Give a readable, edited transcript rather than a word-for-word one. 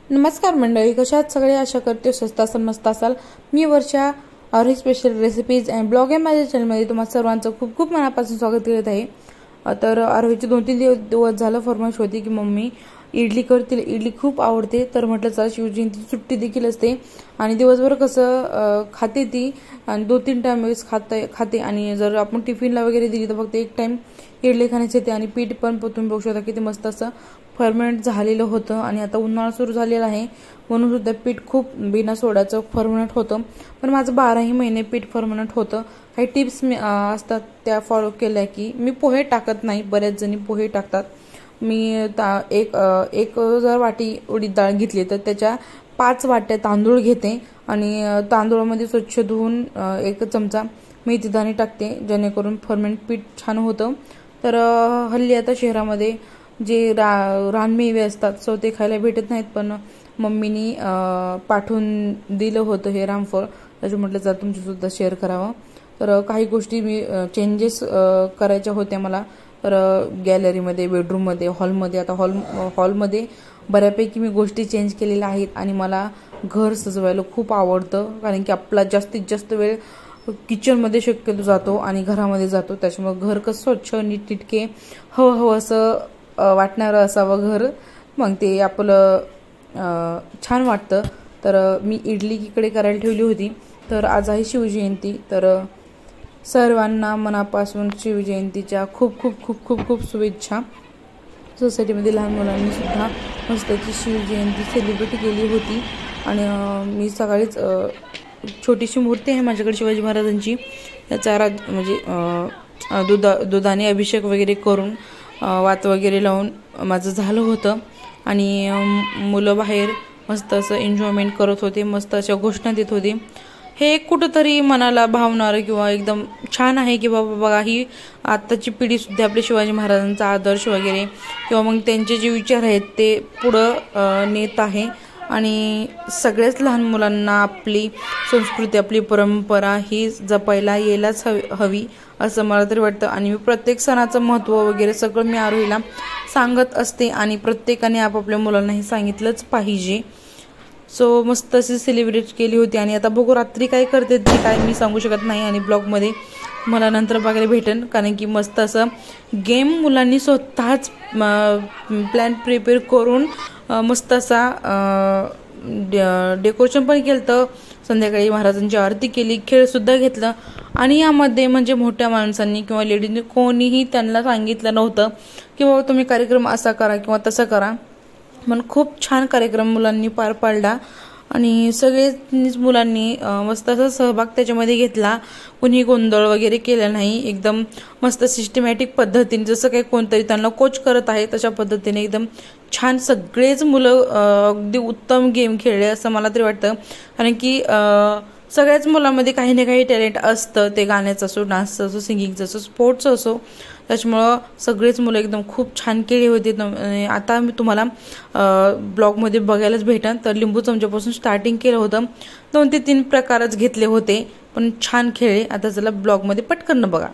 नमस्कार मंडळी, कशा आहात सगळे? आशा करते स्वस्त असाल, मस्त असाल. मी वर्षा आरोही स्पेशल रेसिपीज अँड ब्लॉग या माझ्या चॅनलमध्ये तुम्हा सर्वांचं खूप खूप मनापासून स्वागत करत आहे. तर आरोहीची 2-3 दिवस झालं फरमाईश होती की मम्मी इडली करतील, इडली खूप आवडते. तर म्हटलं चला, शिवजयंती सुट्टी देखील असते आणि दिवसभर कसं खाते ती आणि 2-3 टाइम वेळेस खाते आणि जर आपण टिफिनला वगैरे दिली तर फक्त एक टाइम इडली खाण्याची येते. आणि पीठ पण तुम्ही बघू शकता किती मस्त असं फर्मेंट झालेलं होतं आणि आता उन्हाळा सुरू झालेला आहे म्हणून सुद्धा पीठ खूप बिना सोड्याचं फर्मेंट होतं. पण माझं 12ही महिने पीठ फर्मेंट होतं. काही टिप्स असतात त्या फॉलो केल्या की मी पोहे टाकत नाही, बऱ्याच जणी पोहे टाकतात. मी एक जर वाटी उडीद डाळ घेतली तर त्याच्या 5 वाट्या तांदूळ घेते आणि तांदूळामध्ये स्वच्छ धुवून 1 चमचा मेथीदाणे टाकते जेणेकरून फर्मेंट पीठ छान होतं. तर हल्ली आता शहरामध्ये जे रानमेवे असतात सो ते खायला भेटत नाहीत, पण मम्मीनी पाठवून दिलं होतं हे रामफळ. त्याच्या म्हटलं जर तुमच्यासुद्धा शेअर करावं. तर काही गोष्टी मी चेंजेस करायच्या होत्या मला. तर गॅलरीमध्ये, बेडरूममध्ये, हॉलमध्ये, आता हॉलमध्ये बऱ्यापैकी मी गोष्टी चेंज केलेल्या आहेत आणि मला घर सजवायला खूप आवडतं, कारण की आपला जास्तीत जास्त वेळ किचनमध्ये शक्यतो जातो आणि घरामध्ये जातो. त्याच्यामुळे घर कसं स्वच्छ नीटनेटके हवं असं वाटणारं असावं घर, मग ते आपलं छान वाटतं. तर मी इडली इकडे करायला ठेवली होती. तर आज आहे शिवजयंती, तर सर्वांना मनापासून शिवजयंतीच्या खूप खूप खूप खूप खूप शुभेच्छा. सोसायटीमध्ये लहान मुलांनी सुद्धा मस्त त्याची शिवजयंती सेलिब्रेट केली होती आणि मी सकाळीच छोटीशी मूर्ती आहे माझ्याकडे शिवाजी महाराजांची, त्याचा म्हणजे दुधाने अभिषेक वगैरे करून वात वगैरे लावून माझं झालं होतं आणि मुलं बाहेर मस्त असं एन्जॉयमेंट करत होते, मस्त अशा घोषणा देत होते. हे कुठंतरी मनाला भावणारं किंवा एकदम छान आहे की बाबा बघा, ही आत्ताची पिढीसुद्धा आपल्या शिवाजी महाराजांचा आदर्श वगैरे किंवा मग त्यांचे जे विचार आहेत ते पुढं नेत आहे आणि सगळ्याच लहान मुलांना आपली संस्कृती, आपली परंपरा ही जपायला यायलाच हवी असं मला तरी वाटतं. आणि मी प्रत्येक सणाचं महत्त्व वगैरे सगळं मी आरोहीला सांगत असते आणि प्रत्येकाने आपापल्या मुलांना हे सांगितलंच पाहिजे. सो मस्त अशी सेलिब्रेट केली होती आणि आता बघू रात्री काय करते ते काय मी सांगू शकत नाही आणि ब्लॉगमध्ये मला नंतर बघायला भेटेल, कारण की मस्त असं गेम मुलांनी स्वतःच प्लॅन प्रिपेअर करून मस्त असा डेकोरेशन पण केलं. तर संध्याकाळी महाराजांची आरती केली, खेळसुद्धा घेतलं आणि यामध्ये म्हणजे मोठ्या माणसांनी किंवा लेडीजनी कोणीही त्यांना सांगितलं नव्हतं की बाबा तुम्ही कार्यक्रम असा करा किंवा तसा करा. पण खूप छान कार्यक्रम मुलांनी पार पाडला आणि सगळेच मुलांनी मस्त असा सहभाग त्याच्यामध्ये घेतला. कोणी गोंधळ वगैरे केला नाही, एकदम मस्त सिस्टमॅटिक पद्धतीने, जसं काही कोणतरी त्यांना कोच करत आहे तशा पद्धतीने एकदम छान सगळेच मुलं अगदी उत्तम गेम खेळले असं मला तरी वाटतं. कारण की सगळ्याच मुलांमध्ये काही ना काही टॅलेंट असतं, ते गाण्याचं असो, डान्सचं असो, सिंगिंगचं असो, स्पोर्ट्सचं असो. त्याच्यामुळं सगळेच मुलं एकदम खूप छान खेळली होती. आता मी तुम्हाला ब्लॉगमध्ये बघायलाच भेटेन. तर लिंबू चमच्यापासून स्टार्टिंग केलं होतं, 2 ते 3 प्रकारच घेतले होते पण छान खेळले. आता चला ब्लॉगमध्ये पटकन बघा.